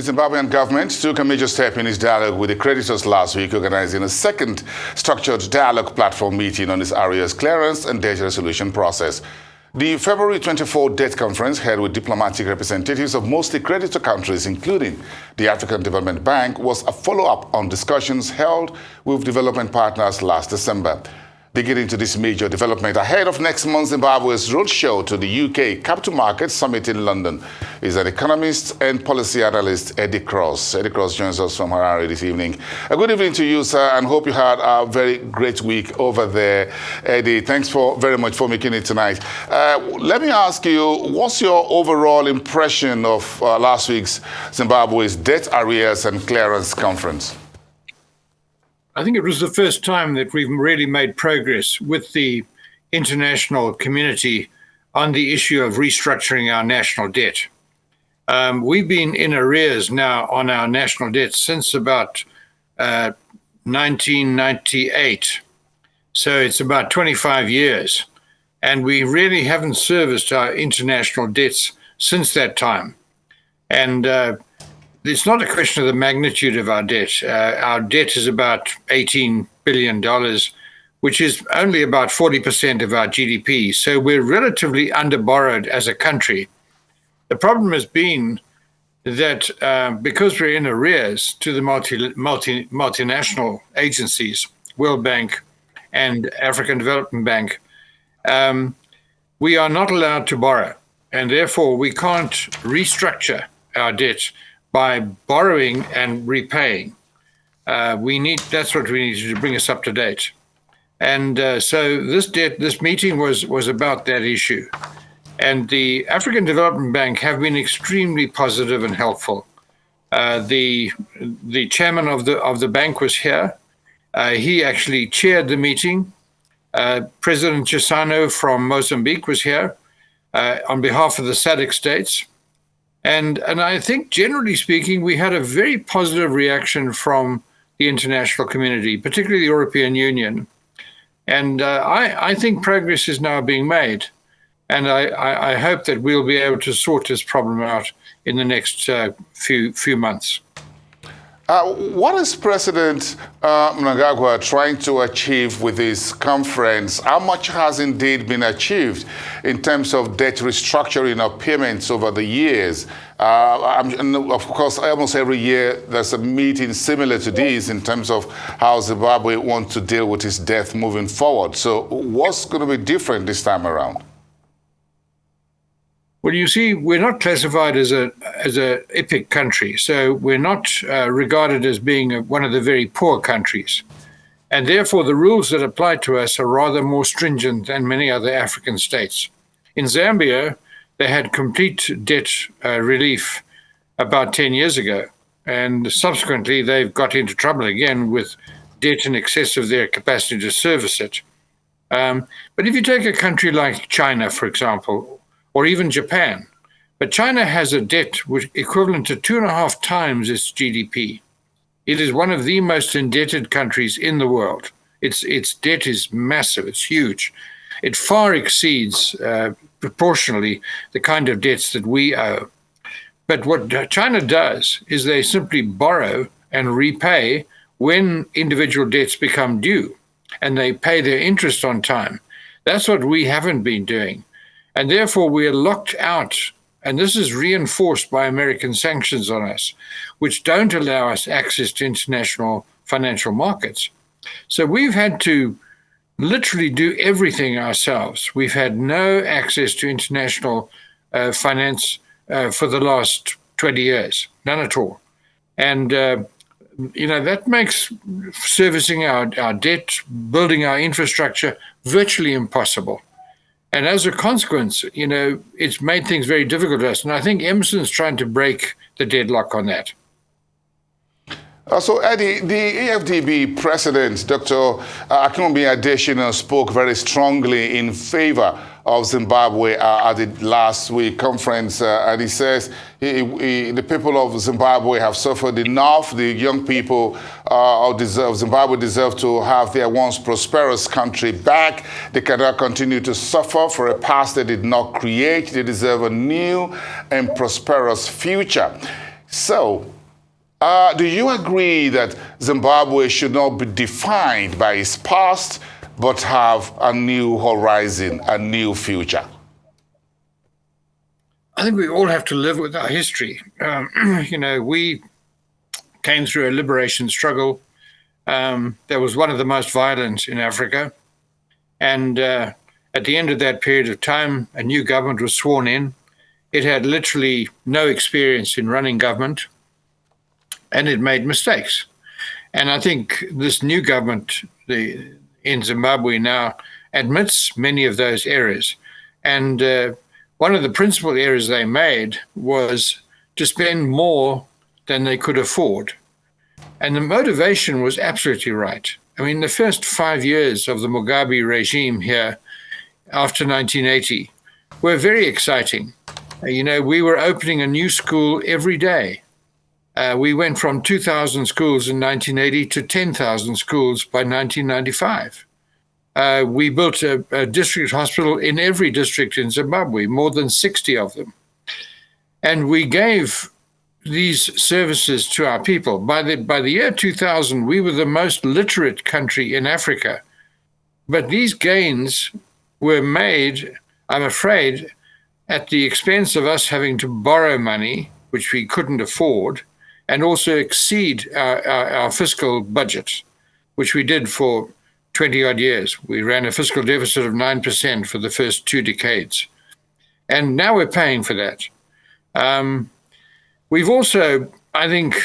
Zimbabwean government took a major step in its dialogue with the creditors last week, organizing a second structured dialogue platform meeting on its arrears clearance and debt resolution process. The February 24 debt conference, held with diplomatic representatives of mostly creditor countries, including the African Development Bank, was a follow-up on discussions held with development partners last December. Digging into this major development ahead of next month's Zimbabwe's roadshow to the UK Capital Markets Summit in London is an economist and policy analyst, Eddie Cross. Eddie Cross joins us from Harare this evening. A good evening to you, sir, and hope you had a very great week over there. Eddie, thanks very much for making it tonight. Let me ask you, what's your overall impression of last week's Zimbabwe's Debt Arrears and Clearance Conference? I think it was the first time that we've really made progress with the international community on the issue of restructuring our national debt. We've been in arrears now on our national debt since about 1998. So it's about 25 years. And we really haven't serviced our international debts since that time. And it's not a question of the magnitude of our debt. Our debt is about $18 billion, which is only about 40% of our GDP. So we're relatively underborrowed as a country. The problem has been that because we're in arrears to the multinational agencies, World Bank and African Development Bank, we are not allowed to borrow. And therefore, we can't restructure our debt by borrowing and repaying. That's what we need to bring us up to date. And so this meeting was about that issue. And the African Development Bank have been extremely positive and helpful. The chairman of the bank was here. He actually chaired the meeting. President Chissano from Mozambique was here on behalf of the SADC states. And I think, generally speaking, we had a very positive reaction from the international community, particularly the European Union. And I think progress is now being made. And I hope that we'll be able to sort this problem out in the next few months. What is President Mnangagwa trying to achieve with this conference? How much has indeed been achieved in terms of debt restructuring or payments over the years? And of course, almost every year there's a meeting similar to this in terms of how Zimbabwe wants to deal with its debt moving forward. So what's going to be different this time around? Well, you see, we're not classified as a EPIC country, so we're not regarded as being one of the very poor countries. And therefore, the rules that apply to us are rather more stringent than many other African states. In Zambia, they had complete debt relief about 10 years ago. And subsequently, they've got into trouble again with debt in excess of their capacity to service it. But if you take a country like China, for example, or even Japan. But China has a debt which equivalent to 2.5 times its GDP. It is one of the most indebted countries in the world. Its debt is massive, it's huge. It far exceeds proportionally the kind of debts that we owe. But what China does is they simply borrow and repay when individual debts become due, and they pay their interest on time. That's what we haven't been doing. And therefore, we are locked out, and this is reinforced by American sanctions on us, which don't allow us access to international financial markets. So we've had to literally do everything ourselves. We've had no access to international finance for the last 20 years, none at all. And, that makes servicing our debt, building our infrastructure virtually impossible. And as a consequence, it's made things very difficult for us. And I think Emerson's trying to break the deadlock on that. So, Eddie, the AFDB president, Dr. Akinwumi Adesina, spoke very strongly in favor of Zimbabwe at the last week conference, and he says the people of Zimbabwe have suffered enough. The young people of Zimbabwe deserve to have their once prosperous country back. They cannot continue to suffer for a past they did not create. They deserve a new and prosperous future. So, Do you agree that Zimbabwe should not be defined by its past, but have a new horizon, a new future? I think we all have to live with our history. We came through a liberation struggle that was one of the most violent in Africa. And at the end of that period of time, a new government was sworn in. It had literally no experience in running government, and it made mistakes. And I think this new government in Zimbabwe now admits many of those errors. And one of the principal errors they made was to spend more than they could afford. And the motivation was absolutely right. I mean, the first 5 years of the Mugabe regime here after 1980 were very exciting. We were opening a new school every day. We went from 2,000 schools in 1980 to 10,000 schools by 1995. We built a district hospital in every district in Zimbabwe, more than 60 of them. And we gave these services to our people. By the year 2000, we were the most literate country in Africa. But these gains were made, I'm afraid, at the expense of us having to borrow money, which we couldn't afford, and also exceed our fiscal budget, which we did for 20-odd years. We ran a fiscal deficit of 9% for the first 2 decades. And now we're paying for that. We've also, I think,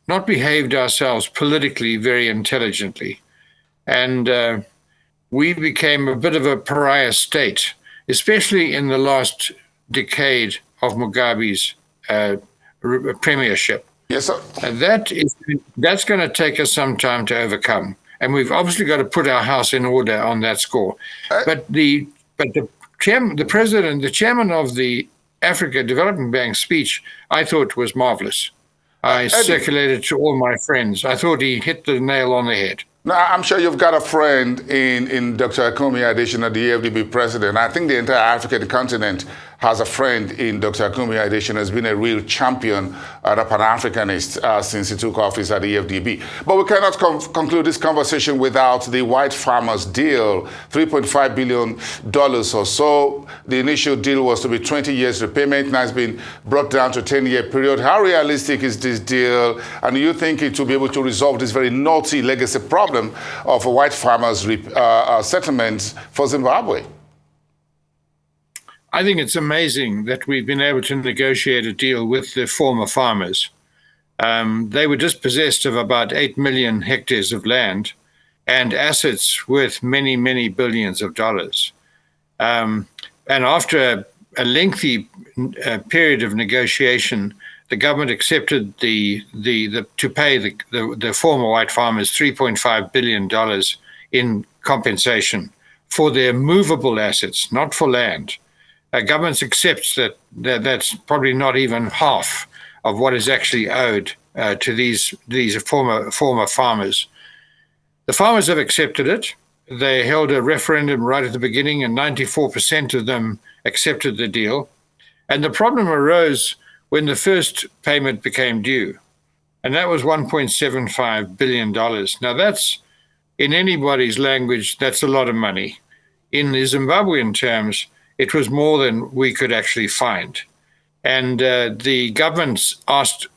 not behaved ourselves politically very intelligently. And we became a bit of a pariah state, especially in the last decade of Mugabe's premiership. Yes, sir. And that's going to take us some time to overcome. And we've obviously got to put our house in order on that score. But the president, the chairman of the Africa Development Bank speech, I thought was marvelous. I circulated to all my friends. I thought he hit the nail on the head. Now, I'm sure you've got a friend in Dr. Akumi Adesina, the EFDB president. I think the entire African continent has a friend in Dr. Akumi Adesina, has been a real champion and a Pan-Africanist since he took office at the EFDB. But we cannot conclude this conversation without the white farmers deal, $3.5 billion or so. The initial deal was to be 20 years repayment. Now it's been brought down to a 10-year period. How realistic is this deal? And do you think it will be able to resolve this very naughty legacy problem of white farmers' settlements for Zimbabwe? I think it's amazing that we've been able to negotiate a deal with the former farmers. They were dispossessed of about 8 million hectares of land and assets worth many, many billions of dollars. And after a lengthy period of negotiation, the government accepted to pay the former white farmers $3.5 billion in compensation for their movable assets, not for land. Governments accept that's probably not even half of what is actually owed to these former farmers. The farmers have accepted it. They held a referendum right at the beginning, and 94% of them accepted the deal. And the problem arose when the first payment became due, and that was $1.75 billion. Now that's, in anybody's language, that's a lot of money. In the Zimbabwean terms, it was more than we could actually find. And the government asked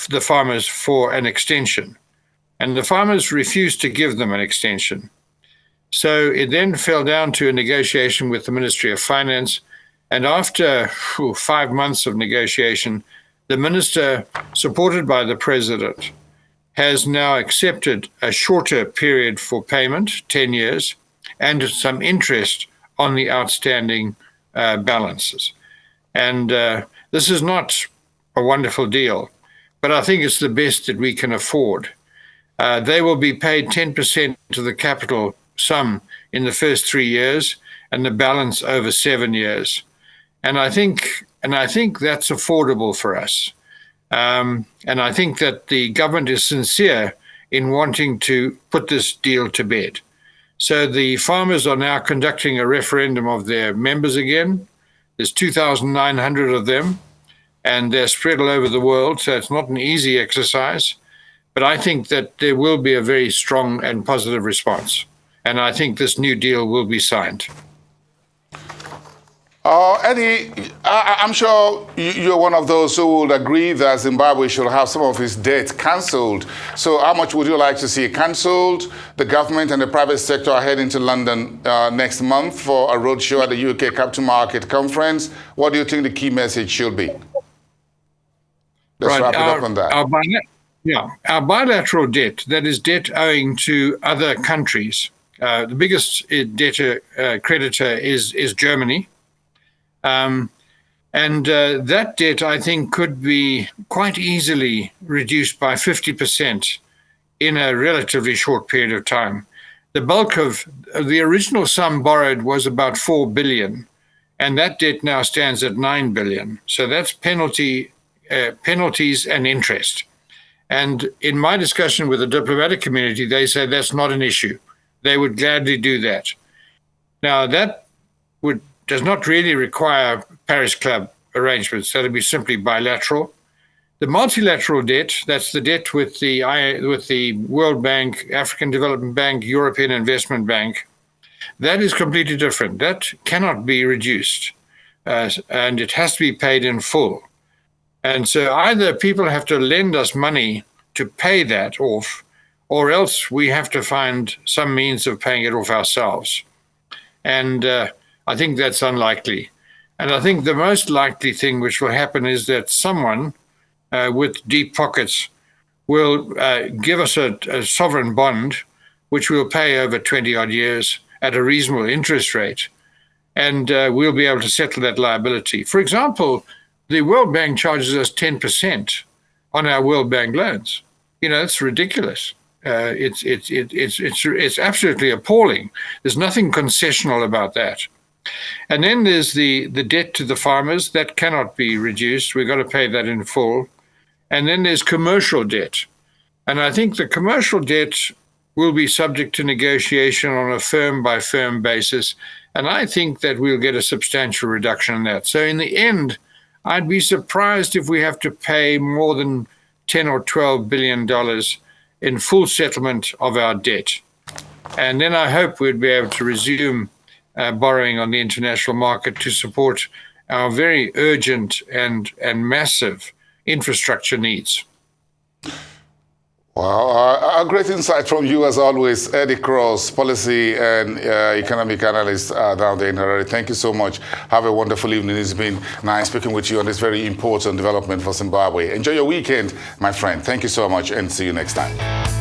the farmers for an extension, and the farmers refused to give them an extension. So it then fell down to a negotiation with the Ministry of Finance. And after 5 months of negotiation, the minister, supported by the president, has now accepted a shorter period for payment, 10 years, and some interest on the outstanding balances. And this is not a wonderful deal, but I think it's the best that we can afford. They will be paid 10% of the capital sum in the first 3 years, and the balance over 7 years. And I think that's affordable for us. And I think that the government is sincere in wanting to put this deal to bed. So the farmers are now conducting a referendum of their members again. There's 2,900 of them. and they're spread all over the world, so it's not an easy exercise. But I think that there will be a very strong and positive response. And I think this new deal will be signed. I'm sure you're one of those who would agree that Zimbabwe should have some of its debt cancelled. So how much would you like to see it cancelled? The government and the private sector are heading to London next month for a roadshow at the UK Capital Market Conference. What do you think the key message should be? Let's wrap it up on that. Our bilateral debt, that is debt owing to other countries. The biggest creditor is Germany. And that debt, I think, could be quite easily reduced by 50% in a relatively short period of time. The bulk of the original sum borrowed was about 4 billion, and that debt now stands at 9 billion. So that's penalties and interest. And in my discussion with the diplomatic community, they say that's not an issue. They would gladly do that. Now, that does not really require Paris Club arrangements. That would be simply bilateral. The multilateral debt, that's the debt with the World Bank, African Development Bank, European Investment Bank, that is completely different. That cannot be reduced, and it has to be paid in full. And so either people have to lend us money to pay that off, or else we have to find some means of paying it off ourselves. And I think that's unlikely. And I think the most likely thing which will happen is that someone with deep pockets will give us a sovereign bond, which we'll pay over 20-odd years at a reasonable interest rate, and we'll be able to settle that liability. For example, the World Bank charges us 10% on our World Bank loans. It's ridiculous. It's absolutely appalling. There's nothing concessional about that. And then there's the debt to the farmers that cannot be reduced. We've got to pay that in full. And then there's commercial debt. And I think the commercial debt will be subject to negotiation on a firm by firm basis. And I think that we'll get a substantial reduction in that. So in the end, I'd be surprised if we have to pay more than $10 or $12 billion in full settlement of our debt. And then I hope we'd be able to resume borrowing on the international market to support our very urgent and massive infrastructure needs. Wow, a great insight from you as always, Eddie Cross, policy and economic analyst down there in Harare. Thank you so much. Have a wonderful evening. It's been nice speaking with you on this very important development for Zimbabwe. Enjoy your weekend, my friend. Thank you so much and see you next time.